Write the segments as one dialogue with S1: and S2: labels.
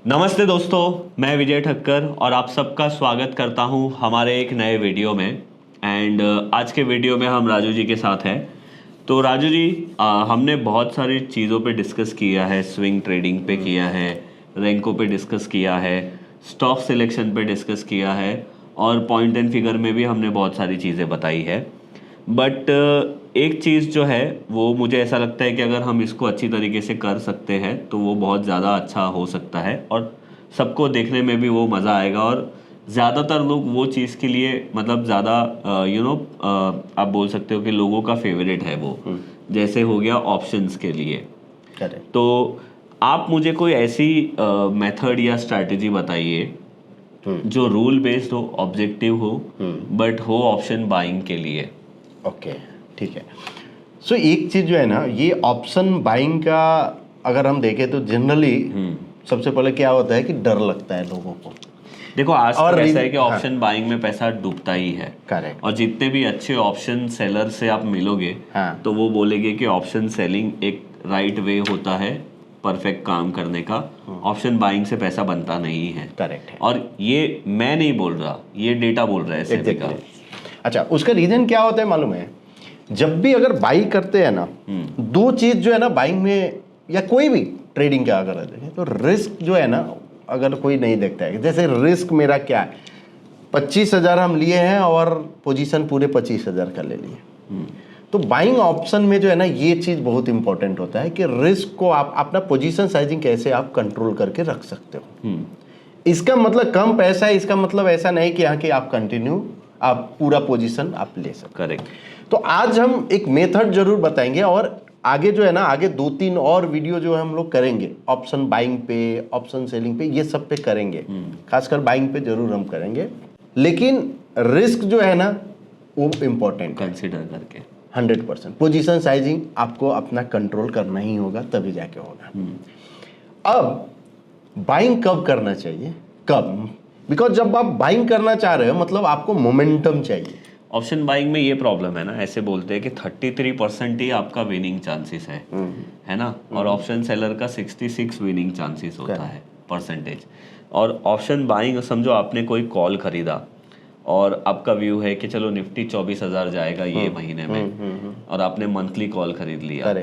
S1: नमस्ते दोस्तों, मैं विजय ठक्कर और आप सबका स्वागत करता हूं हमारे एक नए वीडियो में। एंड आज के वीडियो में हम राजू जी के साथ हैं। तो राजू जी, हमने बहुत सारी चीज़ों पे डिस्कस किया है, स्विंग ट्रेडिंग पे किया है, रैंकों पे डिस्कस किया है, स्टॉक सिलेक्शन पे डिस्कस किया है और पॉइंट एंड फिगर में भी हमने बहुत सारी चीज़ें बताई है। बट एक चीज़ जो है वो मुझे ऐसा लगता है कि अगर हम इसको अच्छी तरीके से कर सकते हैं तो वो बहुत ज़्यादा अच्छा हो सकता है और सबको देखने में भी वो मज़ा आएगा। और ज़्यादातर लोग वो चीज़ के लिए मतलब ज़्यादा आप बोल सकते हो कि लोगों का फेवरेट है वो, जैसे हो गया ऑप्शंस के लिए।
S2: करेक्ट।
S1: तो आप मुझे कोई ऐसी मेथड या स्ट्रैटेजी बताइए जो रूल बेस्ड हो, ऑब्जेक्टिव हो, बट हो ऑप्शन बाइंग के लिए।
S2: ओके, ठीक है। सो एक चीज़ जो है ना, ये ऑप्शन बाइंग का अगर हम देखें तो जनरली सबसे पहले क्या होता है कि डर लगता है लोगों को।
S1: देखो आज
S2: और
S1: तो ऐसा है कि ऑप्शन बाइंग में पैसा डूबता ही है।
S2: करेक्ट।
S1: और जितने भी अच्छे ऑप्शन सेलर से आप मिलोगे तो वो बोलेंगे कि ऑप्शन सेलिंग एक राइट वे होता है परफेक्ट काम करने का। ऑप्शन बाइंग से पैसा बनता नहीं है।
S2: करेक्ट है।
S1: और ये मैं नहीं बोल रहा, ये डेटा बोल रहा है सेबी का।
S2: अच्छा, उसका रीजन क्या होता है मालूम है? जब भी अगर बाई करते हैं ना, दो चीज जो है ना बाइंग में या कोई भी ट्रेडिंग का अगर देखें तो रिस्क जो है ना, अगर कोई नहीं देखता है, जैसे रिस्क मेरा क्या है, 25,000 हम लिए हैं और पोजीशन पूरे 25,000 का ले लिए। तो बाइंग ऑप्शन में जो है ना, ये चीज़ बहुत इंपॉर्टेंट होता है कि रिस्क को आप अपना पोजीशन साइजिंग कैसे आप कंट्रोल करके रख सकते हो। इसका मतलब कम पैसा है, इसका मतलब ऐसा नहीं कि यहाँ के आप कंटिन्यू आप पूरा पोजीशन आप ले सकते।
S1: करेक्ट।
S2: तो आज हम एक मेथड जरूर बताएंगे और आगे जो है ना, आगे 2-3 और वीडियो जो है हम लोग करेंगे ऑप्शन बाइंग पे, ऑप्शन सेलिंग पे, ये सब पे करेंगे। खासकर बाइंग पे जरूर हम करेंगे, लेकिन रिस्क जो है ना वो इम्पोर्टेंट
S1: कंसिडर करके
S2: 100%। पोजीशन साइजिंग आपको अपना कंट्रोल करना ही होगा, तभी जाके होगा। अब बाइंग कब करना चाहिए, कब? बिकॉज जब आप बाइंग करना चाह रहे हो मतलब आपको मोमेंटम चाहिए।
S1: ऑप्शन बाइंग में ये प्रॉब्लम है ना, ऐसे बोलते हैं कि 33% ही आपका विनिंग चांसेस है ना, और ऑप्शन सेलर का 66 विनिंग चांसेस होता है परसेंटेज। और ऑप्शन बाइंग समझो आपने कोई कॉल खरीदा और आपका व्यू है कि चलो निफ्टी 24,000 जाएगा ये महीने में, और आपने मंथली कॉल खरीद लिया।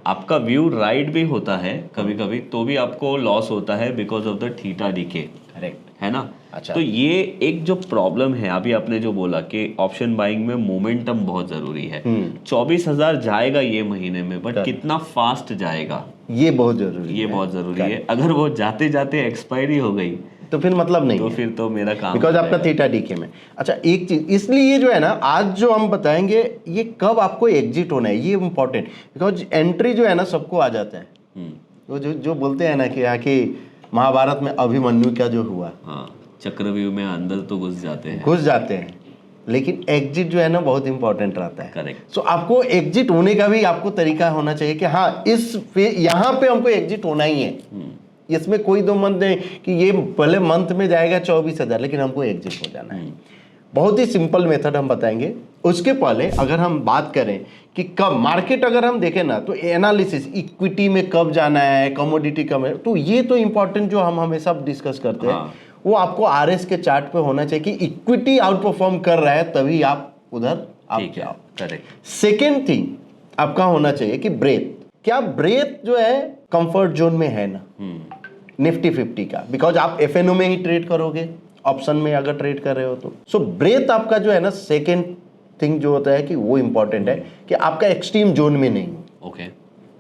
S1: आपका व्यू राइट भी होता है कभी कभी, तो भी आपको लॉस होता है because of the theta DK.
S2: Correct
S1: है ना।
S2: अच्छा।
S1: तो ये एक जो प्रॉब्लम है, अभी आपने जो बोला कि ऑप्शन बाइंग में मोमेंटम बहुत जरूरी है। 24,000 जाएगा ये महीने में, बट कितना फास्ट जाएगा
S2: ये बहुत जरूरी है।
S1: ये बहुत जरूरी है। अगर वो जाते जाते एक्सपायरी हो गई
S2: तो फिर मतलब नहीं
S1: तो
S2: है।
S1: फिर तो मेरा काम
S2: बिकॉज आपका थीटा डीके में। अच्छा, एक चीज इसलिए जो है ना, आज जो हम बताएंगे ये कब आपको एग्जिट होना है, ये इंपॉर्टेंट। बिकॉज एंट्री जो है ना सबको आ जाता है। वो जो बोलते हैं ना कि यहाँ की महाभारत में अभिमन्यु का जो हुआ,
S1: हाँ, चक्रव्यूह में अंदर तो घुस जाते हैं, लेकिन एग्जिट जो है ना बहुत इंपॉर्टेंट रहता है। करेक्ट।
S2: सो आपको एग्जिट होने का भी आपको तरीका होना चाहिए कि हाँ यहाँ पे हमको एग्जिट होना ही है। इसमें कोई दो मंथ नहीं कि ये पहले मंथ में जाएगा 24,000, लेकिन हमको एग्जिट हो जाना है। बहुत ही सिंपल मेथड हम बताएंगे। उसके पहले अगर हम बात करें कि कब मार्केट अगर हम देखें ना, तो एनालिसिस इक्विटी में कब जाना है, कमोडिटी कब है, तो ये तो इंपॉर्टेंट जो हम हमेशा डिस्कस करते हैं, वो आपको आरएस के चार्ट पे होना चाहिए कि इक्विटी आउट परफॉर्म कर रहा है तभी आप उधर आप जाओ।
S1: करेक्ट।
S2: सेकेंड थिंग आपका होना चाहिए कि ब्रेथ, क्या ब्रेथ जो है कंफर्ट जोन में है ना निफ्टी 50 का, बिकॉज आप एफएनओ में ही ट्रेड करोगे, ऑप्शन में अगर ट्रेड कर रहे हो तो। सो ब्रेथ आपका जो है ना, सेकेंड थिंग जो होता है कि वो इंपॉर्टेंट है कि आपका एक्सट्रीम जोन में नहीं।
S1: ओके।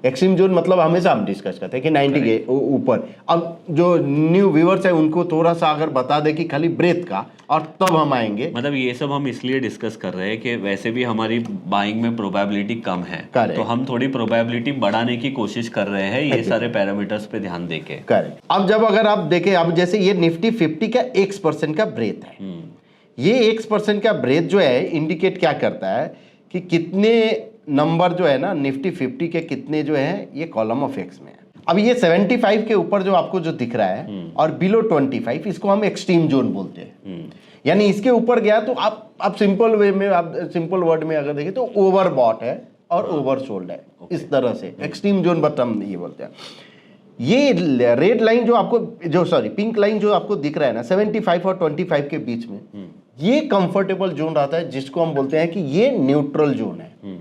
S2: एक्सट्रीम जोन मतलब हमेशा हम डिस्कस करते हैं कि 90 के ऊपर। अब जो न्यू व्यूअर्स है उनको थोड़ा सा अगर बता दे कि खाली ब्रेथ का, और तब हम आएंगे।
S1: मतलब ये सब हम इसलिए डिस्कस कर रहे हैं कि वैसे भी हमारी बाइंग में प्रोबेबिलिटी कम है, तो हम थोड़ी प्रोबेबिलिटी बढ़ाने की कोशिश कर रहे हैं ये सारे पैरामीटर्स पे ध्यान देके।
S2: करेक्ट। अब जब अगर आप देखें, अब जैसे ये निफ्टी 50 का X% का ब्रेथ है, ये X% का ब्रेथ जो है इंडिकेट क्या करता है कि कितने नंबर जो है ना निफ्टी 50 के कितने जो है ये कॉलम ऑफ एक्स में है। अब ये 75 के ऊपर जो आपको जो दिख रहा है और बिलो 25, इसको हम एक्सट्रीम जोन बोलते हैं। यानी इसके ऊपर गया तो आप सिंपल वे में, आप सिंपल वर्ड में अगर देखें तो ओवरबॉट है और ओवरसोल्ड है। इस तरह से एक्सट्रीम जोन बट हम ये बोलते हैं। ये रेड लाइन जो आपको पिंक लाइन जो आपको दिख रहा है ना 75 और 25 के बीच में, ये कंफर्टेबल जोन रहता है जिसको हम बोलते हैं कि ये न्यूट्रल जोन है।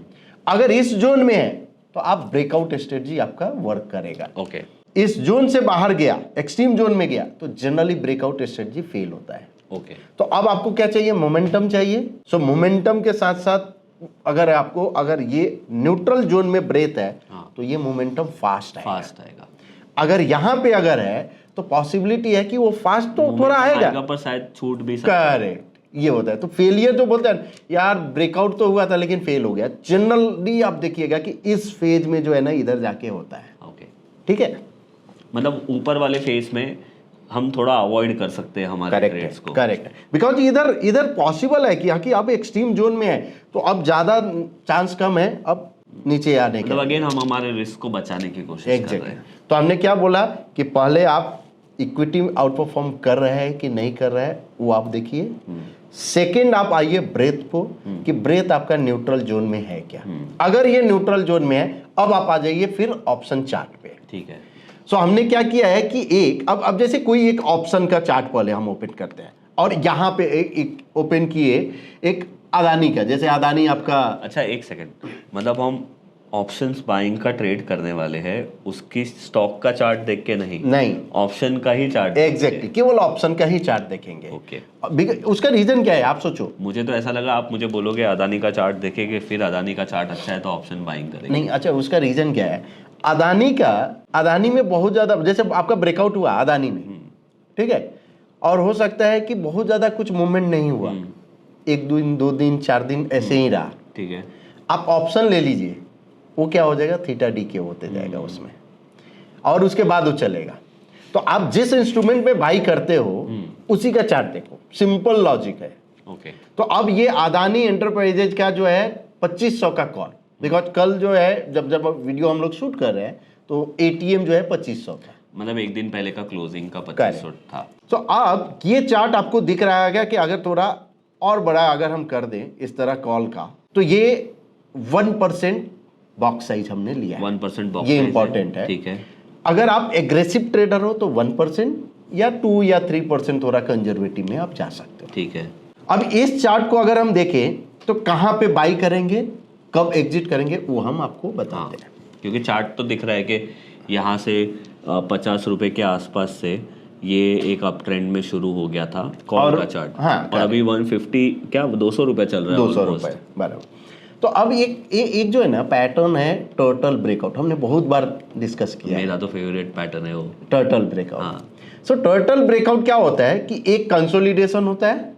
S2: अगर इस जोन में है तो आप ब्रेकआउट स्ट्रेटजी आपका वर्क करेगा।
S1: ओके,
S2: इस जोन से बाहर गया, एक्सट्रीम जोन में गया, तो जनरली ब्रेकआउट स्ट्रेटजी फेल होता है।
S1: ओके,
S2: तो अब आपको क्या चाहिए? मोमेंटम चाहिए। सो मोमेंटम के साथ साथ अगर ये न्यूट्रल जोन में ब्रेथ है तो ये मोमेंटम फास्ट
S1: आएगा।
S2: अगर यहाँ पे अगर है तो पॉसिबिलिटी है कि वो फास्ट तो थोड़ा आएगा
S1: पर शायद छूट भी सकता है।
S2: करेक्ट, ये होता है। तो फेलियर जो बोलते हैं यार ब्रेकआउट तो हुआ था लेकिन फेल हो गया, जनरली आप देखिएगा कि इस फेज में जो है ना इधर जाके होता है।
S1: ओके,
S2: ठीक है,
S1: मतलब ऊपर वाले फेज में हम थोड़ा अवॉइड कर सकते हैं हमारे ट्रेड्स को।
S2: करेक्ट है, बिकॉज इधर पॉसिबल है कि अब एक्सट्रीम जोन में है तो अब ज्यादा चांस कम है अब नीचे आने के।
S1: मतलब अगेन हम हमारे रिस्क को बचाने की कोशिश कर रहे हैं।
S2: तो हमने क्या बोला कि पहले आप इक्विटी में आउट परफॉर्म कर रहे हैं कि नहीं कर रहे हैं वो आप देखिए। सेकेंड आप आइए ब्रेथ को कि ब्रेथ आपका न्यूट्रल जोन में है क्या। अगर ये न्यूट्रल जोन में है अब आप आ जाइए फिर ऑप्शन चार्ट पे।
S1: ठीक है,
S2: सो हमने क्या किया है कि अब जैसे कोई एक ऑप्शन का चार्ट पहले हम ओपन करते हैं और यहाँ पे एक ओपन किए एक अदानी का, जैसे अदानी आपका।
S1: अच्छा एक सेकंड, मतलब हम ऑप्शंस बाइंग का ट्रेड करने वाले हैं, उसकी स्टॉक का चार्ट देख के नहीं ऑप्शन का ही चार्ट।
S2: एग्जैक्टली, केवल ऑप्शन का ही चार्ट देखेंगे।
S1: ओके,
S2: उसका रीजन क्या है आप सोचो।
S1: मुझे तो ऐसा लगा आप मुझे बोलोगे अदानी का चार्ट देखेंगे, फिर अदानी का चार्ट अच्छा है तो ऑप्शन बाइंग करेंगे।
S2: नहीं, अच्छा उसका रीजन क्या है? अदानी में बहुत ज्यादा, जैसे आपका ब्रेकआउट हुआ अदानी में, ठीक है, और हो सकता है कि बहुत ज्यादा कुछ मूवमेंट नहीं हुआ, एक दिन 2 दिन 4 दिन ऐसे ही रहा।
S1: ठीक है,
S2: आप ऑप्शन ले लीजिए, वो क्या हो जाएगा थीटा डी के होते जाएगा उसमें, और उसके बाद वो चलेगा। तो आप जिस इंस्ट्रूमेंट में बाई करते हो उसी का चार्ट देखो, सिंपल लॉजिक है।
S1: ओके,
S2: तो अब ये अदानी एंटरप्राइजेज का जो है 2500 का कॉल, बिकॉज कल जो है जब वीडियो हम लोग शूट कर रहे हैं तो एटीएम जो है 2500 का,
S1: मतलब एक दिन पहले का क्लोजिंग का 2500 था।
S2: तो अब ये चार्ट आपको दिख रहा है कि अगर थोड़ा और बड़ा अगर हम कर दें इस तरह कॉल का, तो ये 1% बॉक्स साइज हमने लिया है।
S1: 1% बॉक्स,
S2: ये इंपॉर्टेंट है।
S1: ठीक है,
S2: अगर आप एग्रेसिव ट्रेडर हो तो 1% या 2 या 3% थोड़ा कंजर्वेटिव में आप जा सकते हो।
S1: ठीक है,
S2: अब इस चार्ट को अगर हम देखें तो कहां पे बाई करेंगे, कब एग्जिट करेंगे, वो हम आपको बताते हैं।
S1: क्योंकि चार्ट तो दिख रहा है कि यहाँ से 50 रुपए के आसपास से ये एक अप ट्रेंड में शुरू हो गया था कॉल का चार्ट।
S2: हाँ,
S1: और अभी 150 क्या 200 रुपए चल रहा है,
S2: 200 रुपए बराबर। तो अब एक जो है ना पैटर्न है टर्टल ब्रेकआउट, हमने बहुत बार डिस्कस किया।
S1: मेरा तो फेवरेट पैटर्न है वो
S2: टर्टल ब्रेकआउट। सो टर्टल ब्रेकआउट क्या होता है कि एक कंसोलिडेशन होता है।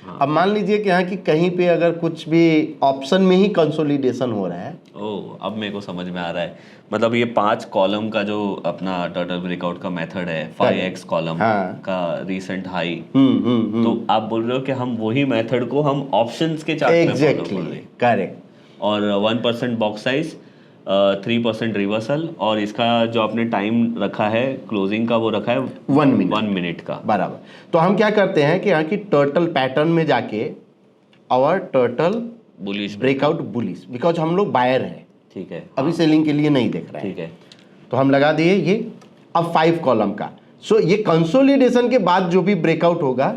S2: अब मान लीजिए कि यहाँ की कहीं पे अगर कुछ भी ऑप्शन में ही कंसोलिडेशन हो रहा है।
S1: ओह, अब मेरे को समझ में आ रहा है। मतलब ये 5 कॉलम का जो अपना टर्टल ब्रेकआउट का मेथड है, 5x कॉलम का रीसेंट हाई, तो आप बोल रहे हो कि हम वही मेथड को हम ऑप्शंस के चार्ट में फॉलो कर रहे हैं।
S2: करेक्ट।
S1: और 1% बॉक्स साइज, 3% रिवर्सल, और इसका जो आपने टाइम रखा है क्लोजिंग का वो रखा है 1 मिनट का
S2: बराबर। तो हम क्या करते हैं कि यहाँ की टर्टल पैटर्न में जाके और turtle
S1: bullish
S2: breakout bullish, because हम लोग बायर हैं,
S1: ठीक है,
S2: अभी सेलिंग के लिए नहीं देख रहे हैं,
S1: ठीक है।
S2: तो हम लगा दिए ये अब 5 कॉलम का। सो ये कंसोलिडेशन के बाद जो भी ब्रेकआउट होगा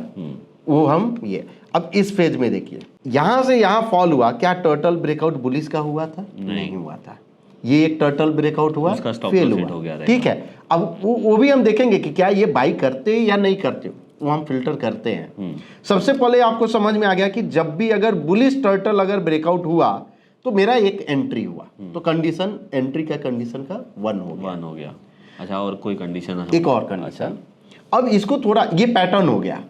S2: वो हम ये अब इस फेज में देखिए, यहां से यहां फॉल हुआ, क्या टर्टल ब्रेकआउट बुलिश का हुआ था? नहीं हुआ था। ये एक टर्टल ब्रेकआउट हुआ, फेल हुआ, ठीक है। अब वो भी हम देखेंगे कि क्या ये बाई करते या नहीं करते, वो हम फिल्टर करते हैं। सबसे पहले आपको समझ में आ गया कि जब भी अगर बुलिश टर्टल अगर ब्रेकआउट हुआ तो मेरा एक एंट्री हुआ, तो कंडीशन एंट्री का कंडीशन का 1 हो गया।
S1: अच्छा, और कोई कंडीशन?
S2: एक और कंडीशन। अब इसको थोड़ा, ये पैटर्न हो गया,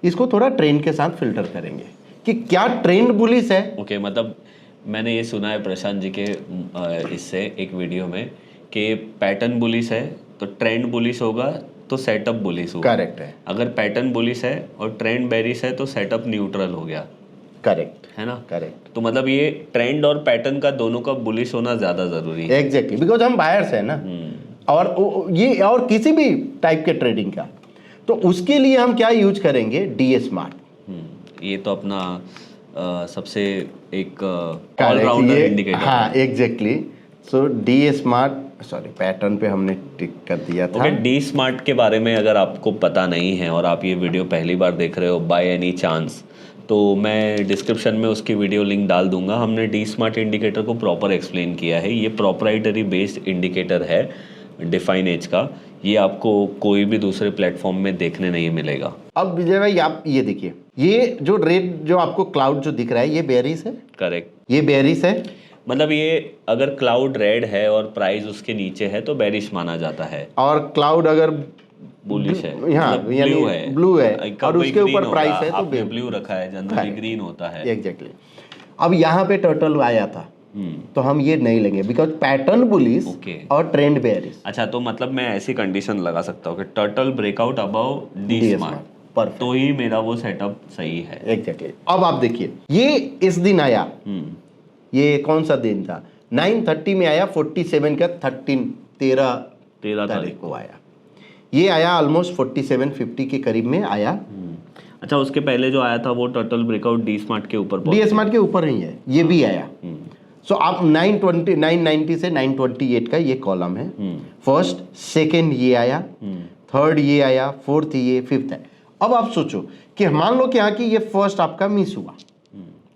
S2: इसको थोड़ा ट्रेंड के साथ फिल्टर करेंगे कि क्या ट्रेंड बुलिश है।
S1: ओके, मतलब मैंने ये सुना है प्रशांत जी के इससे एक वीडियो में कि पैटर्न बुलिश है तो ट्रेंड बुलिश होगा तो सेटअप बुलिश होगा।
S2: करेक्ट है।
S1: अगर पैटर्न बुलिश है और ट्रेंड बेरिश है तो सेटअप न्यूट्रल हो गया।
S2: करेक्ट
S1: है ना?
S2: करेक्ट।
S1: तो मतलब ये ट्रेंड और पैटर्न का दोनों का बुलिश होना ज्यादा जरूरी है।
S2: एग्जैक्टली, बिकॉज हम बायर्स है ना, और ये और किसी भी टाइप के ट्रेडिंग का, तो उसके लिए हम क्या यूज करेंगे? DA smart.
S1: ये तो अपना सबसे एक ऑलराउंडर इंडिकेटर।
S2: हाँ, एग्जैक्टली। सो डीए स्मार्ट सॉरी पैटर्न पे हमने टिक कर दिया था।
S1: ओके, डी स्मार्ट के बारे में अगर आपको पता नहीं है और आप ये वीडियो पहली बार देख रहे हो बाय एनी चांस, तो मैं डिस्क्रिप्शन में उसकी वीडियो लिंक डाल दूंगा। हमने डी स्मार्ट इंडिकेटर को प्रॉपर एक्सप्लेन किया है। ये प्रोप्राइटरी बेस्ड इंडिकेटर है डिफाइन एज का। ये आपको कोई भी दूसरे प्लेटफॉर्म में देखने नहीं मिलेगा।
S2: अब विजय भाई आप ये देखिए, ये जो रेड जो आपको क्लाउड जो दिख रहा है ये बेयरिश है।
S1: करेक्ट,
S2: ये बेयरिश है।
S1: मतलब ये अगर क्लाउड रेड है और प्राइस उसके नीचे है तो बेरिश माना जाता है,
S2: और क्लाउड अगर
S1: बुलिश है,
S2: हाँ,
S1: मतलब
S2: यानी
S1: ब्लू है,
S2: ब्लू है
S1: कभी
S2: और उसके
S1: green
S2: ऊपर
S1: होगा,
S2: प्राइस है तो
S1: आपने ब्लू रखा है, जनरली ग्रीन होता है।
S2: एग्जैक्टली। अब यहाँ पे टर्टल आया था तो हम ये नहीं लेंगे बिकॉज पैटर्न बुलिश और ट्रेंड बेयरिश।
S1: अच्छा, तो मतलब मैं ऐसी कंडीशन लगा सकता हूँ कि turtle breakout above D smart,
S2: perfect,
S1: तो ही मेरा वो सेटअप सही है।
S2: एग्जैक्टली। अब आप देखिए ये इस दिन आया, ये कौन सा दिन था, 9:30 में आया, 47 का 13 तारीख को आया। ये आया ऑलमोस्ट 4750 के करीब में आया।
S1: अच्छा, उसके पहले जो आया था वो टर्टल ब्रेकआउट डी स्मार्ट के ऊपर,
S2: डी स्मार्ट के ऊपर ही है, ये भी आया। सो आप 990 से 928 का ये कॉलम है। फर्स्ट, सेकेंड ये आया, थर्ड ये आया, फोर्थ ये, फिफ्थ है। अब आप सोचो कि मान लो क्या कि ये फर्स्ट आपका मिस हुआ,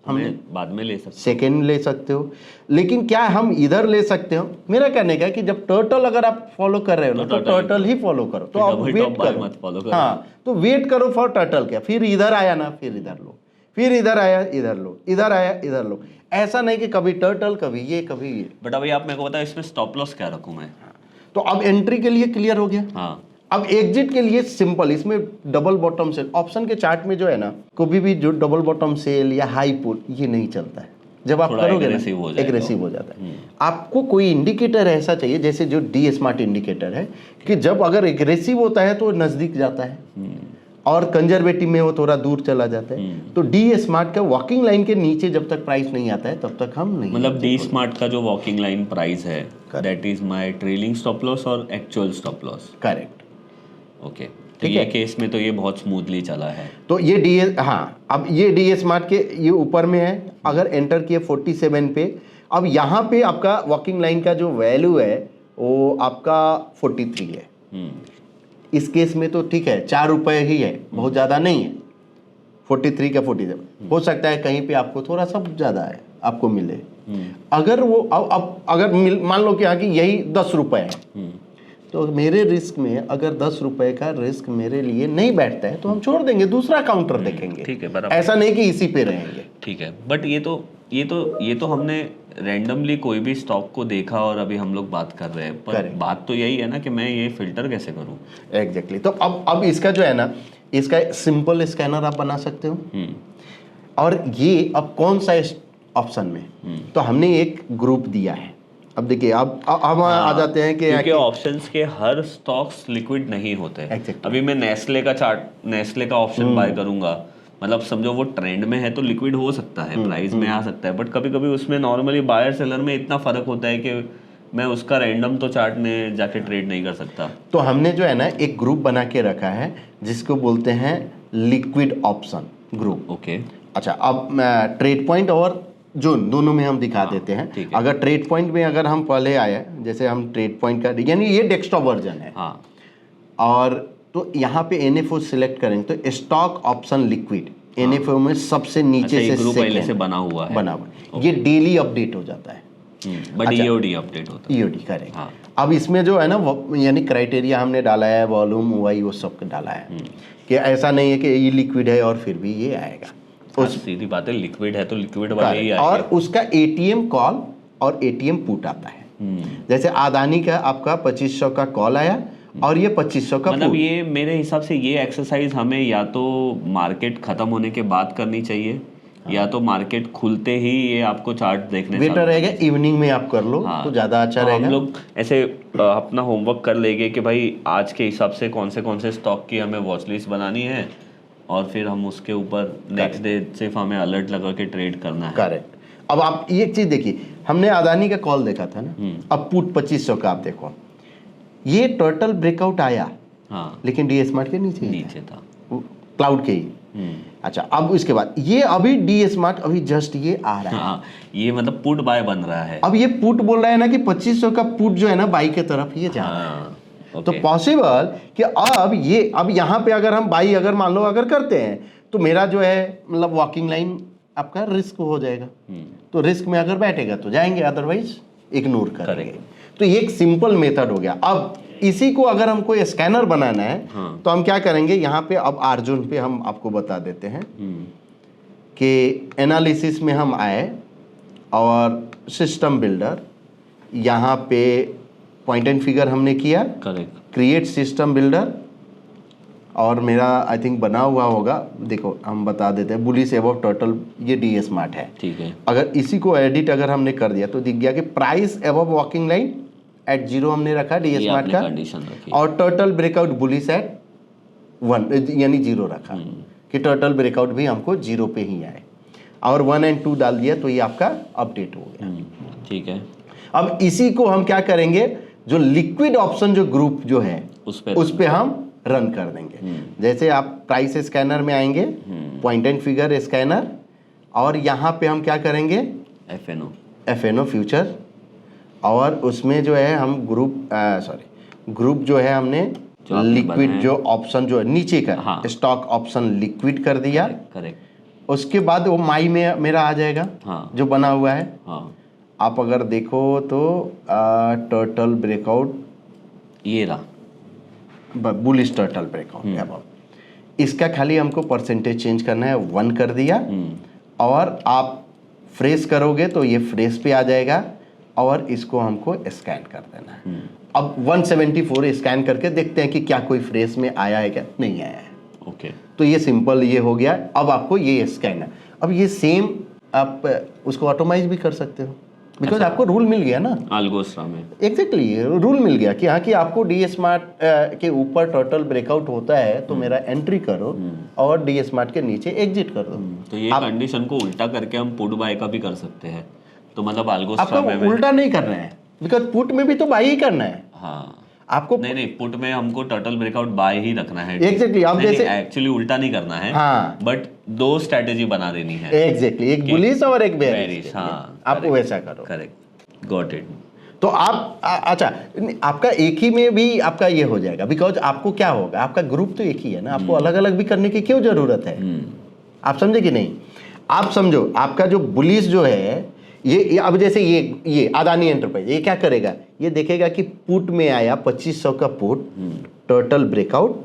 S1: हमने बाद में ले सकते,
S2: सेकेंड ले सकते हो, लेकिन क्या हम इधर ले सकते हो? मेरा कहने का है कि जब टर्टल अगर आप फॉलो कर रहे हो ना तो टर्टल ही फॉलो करो। तो आप वेट करो,
S1: मत फॉलो करो।
S2: हाँ, तो वेट करो फॉर टर्टल। क्या फिर इधर आया ना, फिर इधर लो, फिर इधर आया इधर लो, इधर आया इधर लो। ऐसा नहीं कि कभी टर्टल कभी ये कभी ये।
S1: बट अभी आप मेरे को बताओ इसमें स्टॉप लॉस क्या रखूं मैं?
S2: तो अब एंट्री के लिए क्लियर हो गया।
S1: हाँ,
S2: अब एग्जिट के लिए सिंपल, इसमें डबल बॉटम सेल ऑप्शन के चार्ट में जो है ना, कभी भी जो डबल बॉटम सेल या हाई पुट ये नहीं चलता है। जब आप करोगे ना एग्रेसिव हो जाता है। आपको कोई इंडिकेटर ऐसा चाहिए जैसे जो डी स्मार्ट इंडिकेटर है कि जब अगर एग्रेसिव होता है तो नजदीक जाता है और कंजर्वेटिव में वो थोड़ा दूर चला जाता है। तो डी स्मार्ट का वॉकिंग लाइन के नीचे जब तक प्राइस नहीं आता है तब तक हम नहीं,
S1: मतलब डी स्मार्ट का जो वॉकिंग लाइन प्राइस है that is my trailing stop loss और actual stop loss.
S2: Correct,
S1: okay. तो ये केस में तो ये बहुत स्मूथली चला है।
S2: तो ये अब ये डी स्मार्ट के ये ऊपर में है। अगर एंटर किए 47 पे, अब यहाँ पे आपका वॉकिंग लाइन का जो वैल्यू है वो आपका 43 है। इस केस में तो ठीक है, 4 रुपए ही है, बहुत ज़्यादा नहीं है। 43 का 47 हो सकता है कहीं पे आपको थोड़ा सा ज़्यादा है आपको मिले। अगर वो अब अगर मान लो कि आगे यही 10 रुपए है, तो मेरे रिस्क में अगर 10 रुपए का रिस्क मेरे लिए नहीं बैठता है तो हम छोड़ देंगे, दूसरा काउंटर देखेंगे।
S1: ठीक है, बराबर।
S2: ऐसा नहीं कि इसी पे रहेंगे। ठीक
S1: है, बट ये तो हमने रैंडमली कोई भी स्टॉक को देखा और अभी हम लोग बात कर रहे हैं, पर बात तो यही है ना कि मैं ये फिल्टर कैसे करूं?
S2: एग्जैक्टली। तो अब इसका जो है ना, इसका सिंपल स्कैनर आप बना सकते हो। और ये अब कौन सा ऑप्शन में, तो हमने एक ग्रुप दिया है। अब देखिए अब हम आ जाते हैं कि
S1: ऑप्शंस के हर स्टॉक्स लिक्विड नहीं होते। अभी मैं नेस्ले का ऑप्शन बाय करूंगा, मतलब समझो वो ट्रेंड में है तो लिक्विड हो सकता है, प्राइस में आ सकता है, बट कभी कभी उसमें नॉर्मली बायर सेलर में इतना फर्क होता है कि मैं उसका रैंडम तो चार्ट में जाके ट्रेड नहीं कर सकता।
S2: तो हमने जो है ना एक ग्रुप बना के रखा है जिसको बोलते हैं लिक्विड ऑप्शन ग्रुप।
S1: ओके।
S2: अच्छा, अब ट्रेड पॉइंट और जोन दोनों में हम दिखा देते हैं। अगर ट्रेड पॉइंट में अगर हम पहले आए, जैसे हम ट्रेड पॉइंट का, यानी ये डेस्कटॉप वर्जन है। हाँ। और तो यहाँ पे NFO सिलेक्ट करेंगे तो स्टॉक ऑप्शन लिक्विड NFO में सबसे नीचे से
S1: ग्रुप पहले से बना हुआ
S2: है। ये डेली अपडेट हो जाता है,
S1: बट EOD अपडेट होता है।
S2: EOD correct. हाँ। अब इसमें जो है ना यानी क्राइटेरिया हमने डाला है, वॉल्यूम वो सब डाला है कि ऐसा नहीं है कि ये लिक्विड है और फिर भी ये आएगा।
S1: सीधी बात है, लिक्विड है तो लिक्विड वाले ही आएगा।
S2: और उसका ATM कॉल और ATM पुट आता है। जैसे अदानी का आपका 2500 का कॉल आया और ये 2500 का,
S1: मतलब ये मेरे हिसाब से ये एक्सरसाइज हमें या तो मार्केट खत्म होने के बाद करनी चाहिए, या तो मार्केट खुलते ही ये आपको चार्ट देखने
S2: बेटर रहेगा। इवनिंग में आप कर लो तो ज्यादा अच्छा रहेगा।
S1: हम लोग ऐसे अपना होमवर्क कर लेंगे कि भाई आज के हिसाब से कौन से स्टॉक की हमें वॉच लिस्ट बनानी है, और फिर हम उसके ऊपर नेक्स्ट डे सिर्फ हमें अलर्ट लगा के ट्रेड करना है।
S2: करेक्ट। अब आप एक चीज देखिए, हमने अदानी का कॉल देखा था ना, अब पुट 2500 का आप देखो, ये टोटल ब्रेकआउट आया। हाँ। लेकिन डी स्मार्ट के नीचे था। क्लाउड के ही। अच्छा, अब इसके बाद ये अभी डी स्मार्ट अभी जस्ट ये आ रहा है।
S1: हाँ, ये मतलब पुट बाय बन रहा है।
S2: अब ये पुट बोल रहा है ना कि 2500 का पुट जो है ना बाई के तरफ ये जा रहा है।
S1: हाँ,
S2: तो पॉसिबल कि अब यहाँ पे अगर हम बाई अगर मान लो अगर करते हैं तो मेरा जो है मतलब वॉकिंग लाइन आपका रिस्क हो जाएगा। तो रिस्क में अगर बैठेगा तो जाएंगे, अदरवाइज इग्नोर करेंगे। तो ये एक सिंपल मेथड हो गया। अब इसी को अगर हमको स्कैनर बनाना है तो हम क्या करेंगे, यहाँ पे अब अर्जुन पे हम आपको बता देते हैं कि एनालिसिस में हम आए और सिस्टम बिल्डर, यहाँ पे पॉइंट एंड फिगर हमने किया,
S1: करेक्ट,
S2: क्रिएट सिस्टम बिल्डर, और मेरा आई थिंक बना हुआ होगा, देखो हम बता देते हैं बुलिश अबव टोटल, ये डी स्मार्ट है,
S1: ठीक है।
S2: अगर इसी को एडिट अगर हमने कर दिया तो दिख गया कि price above walking line at 0 हमने रखा डी स्मार्ट का, और टोटल ब्रेकआउट बुलिश एट 1 यानी 0 रखा कि टोटल ब्रेकआउट भी हमको 0 पे ही आए, और 1 और 2 डाल दिया तो ये आपका अपडेट हो गया।
S1: ठीक है।
S2: अब इसी को हम क्या करेंगे, जो लिक्विड ऑप्शन जो ग्रुप जो है उस पे हम रन कर देंगे। जैसे आप प्राइस स्कैनर में आएंगे, पॉइंट एंड फिगर स्कैनर, और यहाँ पे हम क्या करेंगे, एफएनओ फ्यूचर, और उसमें जो है हम ग्रुप जो है हमने लिक्विड जो ऑप्शन जो है नीचे का स्टॉक ऑप्शन लिक्विड कर दिया।
S1: करेक्ट।
S2: उसके बाद वो माई में मेरा आ जाएगा जो बना हुआ है। आप अगर देखो तो टोटल ब्रेकआउट ये रहा, बुलिश टोटल ब्रेकआउट, इसका खाली हमको परसेंटेज चेंज करना है, 1 कर दिया, और आप फ्रेश करोगे तो ये फ्रेश पे आ जाएगा, और इसको हमको स्कैन कर देना है। अब 174 स्कैन करके देखते हैं कि क्या कोई फ्रेश में आया है क्या नहीं आया है।
S1: ओके,
S2: तो ये सिंपल ये हो गया। अब आपको ये स्कैन है, अब ये सेम आप उसको ऑटोमाइज भी कर सकते हो, बिकॉज आपको रूल मिल गया ना
S1: अल्गोस्ट्रा में।
S2: एग्जैक्टली रूल मिल गया कि हाँ कि आपको डी स्मार्ट के ऊपर टोटल ब्रेकआउट होता है तो मेरा एंट्री करो, और डी स्मार्ट के नीचे एग्जिट कर दो।
S1: तो ये कंडीशन को उल्टा करके हम पुट बाय का भी कर सकते हैं। तो मतलब अल्गोस्ट्रा में
S2: उल्टा नहीं करना है, बिकॉज पुट में भी तो बाय ही करना है।
S1: हाँ,
S2: आपको
S1: नहीं पुट में हमको टोटल ब्रेकआउट बाय ही रखना है।
S2: एग्जैक्टली, आप जैसे
S1: एक्चुअली उल्टा नहीं करना है।
S2: हाँ,
S1: बट 2 स्ट्रेटेजी बना देनी है।
S2: एग्जैक्टली, एक बुलिश और एक बेयरिश।
S1: हाँ,
S2: आप वैसा करो।
S1: Correct, got it.
S2: तो आप अच्छा, आपका एक ही में भी आपका ये हो जाएगा, बिकॉज आपको क्या होगा, आपका ग्रुप तो एक ही है ना, आपको अलग अलग भी करने की क्यों जरूरत है। आप समझे कि नहीं। आप समझो आपका जो बुलिश जो है ये अब जैसे ये अदानी एंटरप्राइज, ये क्या करेगा, ये देखेगा कि पुट में आया 2500 का पुट, टोटल ब्रेकआउट,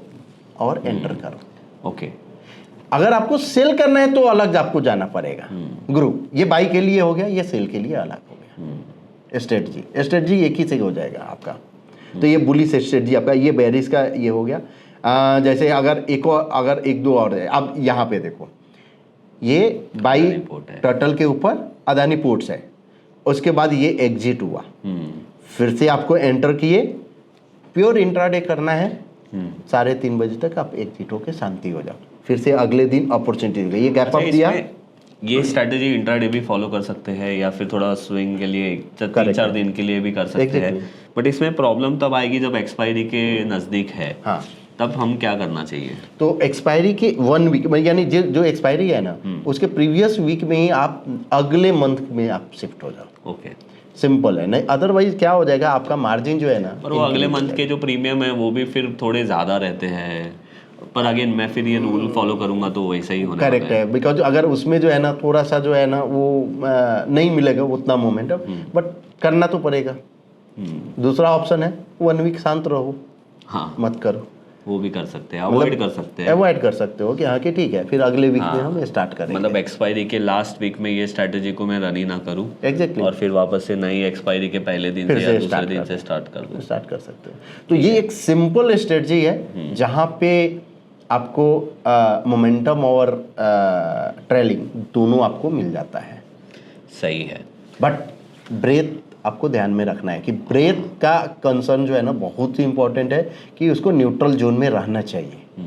S2: और एंटर करो।
S1: ओके।
S2: अगर आपको सेल करना है तो अलग आपको जाना पड़ेगा ग्रुप, ये बाई के लिए हो गया, ये सेल के लिए अलग हो गया। स्ट्रेटजी एक ही से हो जाएगा आपका। तो ये बुलिश स्ट्रेटजी आपका, ये बेरिश का ये हो गया। जैसे अगर एक दो और है, अब यहाँ पे देखो, ये बाई टोटल के ऊपर अदानी पोर्ट्स है, उसके बाद ये एग्जिट हुआ, फिर से आपको एंटर किए, प्योर इंट्राडे करना है, 3:30 बजे तक आप एग्जिट होके शांति हो जाओ, फिर से अगले दिन अपॉर्चुनिटी, ये गैप अप दिया।
S1: ये स्ट्रैटेजी इंट्राडे भी फॉलो कर सकते हैं, या फिर थोड़ा स्विंग के लिए 3-4 दिन के लिए भी कर सकते हैं। बट इसमें प्रॉब्लम तब आएगी जब एक्सपायरी के नज़दीक है। हाँ, तब हम क्या करना चाहिए। तो
S2: एक्सपायरी के 1 वीक यानी जो एक्सपायरी है ना, उसके प्रीवियस वीक में ही आप अगले मंथ में आप शिफ्ट हो जाओ।
S1: ओके,
S2: सिंपल है, नहीं अदरवाइज क्या हो जाएगा, आपका मार्जिन जो है ना,
S1: पर वो अगले मंथ के जो प्रीमियम है वो भी फिर थोड़े ज़्यादा रहते हैं। पर अगेन मैं फिर ये रूल फॉलो करूंगा तो वैसा ही होना।
S2: करेक्ट है, बिकॉज अगर उसमें जो है ना थोड़ा सा जो है ना वो नहीं मिलेगा उतना मोमेंटम, बट करना तो पड़ेगा। दूसरा ऑप्शन है 1 वीक शांत रहो, हाँ मत करो,
S1: वो भी कर सकते हैं, अवॉइड कर सकते हैं,
S2: अवॉइड कर सकते हो कि हाँ कि ठीक है, फिर अगले वीक में हम स्टार्ट करेंगे।
S1: मतलब एक्सपायरी के लास्ट वीक में ये स्ट्रैटेजी को मैं रन ही ना करूँ।
S2: एग्जैक्टली,
S1: और फिर वापस से नई एक्सपायरी के पहले दिन से या दूसरे दिन से स्टार्ट कर
S2: सकते हो। तो ये एक सिंपल स्ट्रेटजी है जहाँ पे आपको मोमेंटम और ट्रेलिंग दोनों आपको मिल जाता है।
S1: सही है, बट
S2: ब्रेथ आपको ध्यान में रखना है कि ब्रेथ का कंसर्न जो है ना बहुत ही इंपॉर्टेंट है कि उसको न्यूट्रल जोन में रहना चाहिए।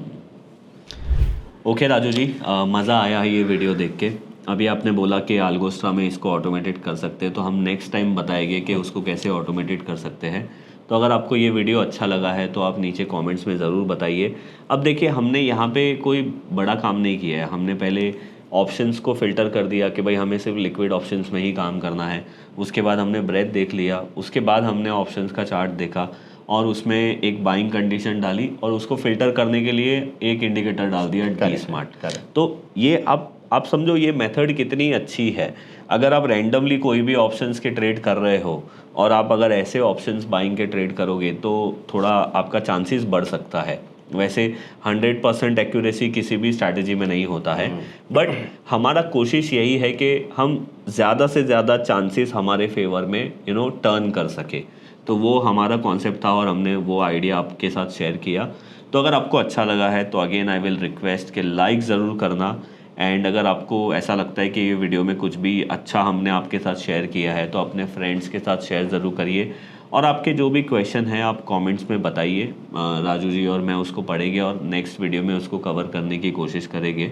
S1: ओके राजू जी, मज़ा आया ये वीडियो देख के। अभी आपने बोला कि अल्गोस्ट्रा में इसको ऑटोमेटेड कर सकते हैं, तो हम नेक्स्ट टाइम बताएंगे कि उसको कैसे ऑटोमेटेड कर सकते हैं। तो अगर आपको ये वीडियो अच्छा लगा है तो आप नीचे कमेंट्स में ज़रूर बताइए। अब देखिए, हमने यहाँ पे कोई बड़ा काम नहीं किया है। हमने पहले ऑप्शंस को फ़िल्टर कर दिया कि भाई हमें सिर्फ लिक्विड ऑप्शंस में ही काम करना है। उसके बाद हमने ब्रेथ देख लिया, उसके बाद हमने ऑप्शंस का चार्ट देखा और उसमें एक बाइंग कंडीशन डाली और उसको फ़िल्टर करने के लिए एक इंडिकेटर डाल दिया डी स्मार्ट। तो ये आप समझो ये मेथड कितनी अच्छी है। अगर आप रैंडमली कोई भी ऑप्शंस के ट्रेड कर रहे हो और आप अगर ऐसे ऑप्शंस बाइंग के ट्रेड करोगे तो थोड़ा आपका चांसेस बढ़ सकता है। वैसे 100% एक्यूरेसी किसी भी स्ट्रैटेजी में नहीं होता है, बट हमारा कोशिश यही है कि हम ज़्यादा से ज़्यादा चांसेस हमारे फेवर में टर्न कर सके। तो वो हमारा कॉन्सेप्ट था और हमने वो आइडिया आपके साथ शेयर किया। तो अगर आपको अच्छा लगा है तो अगेन आई विल रिक्वेस्ट कि लाइक ज़रूर करना। एंड अगर आपको ऐसा लगता है कि ये वीडियो में कुछ भी अच्छा हमने आपके साथ शेयर किया है तो अपने फ्रेंड्स के साथ शेयर ज़रूर करिए। और आपके जो भी क्वेश्चन हैं आप कमेंट्स में बताइए, राजू जी और मैं उसको पढ़ेंगे और नेक्स्ट वीडियो में उसको कवर करने की कोशिश करेंगे।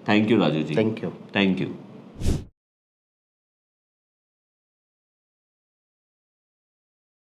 S1: Thank you Raju ji.
S2: Thank you.
S1: Thank you.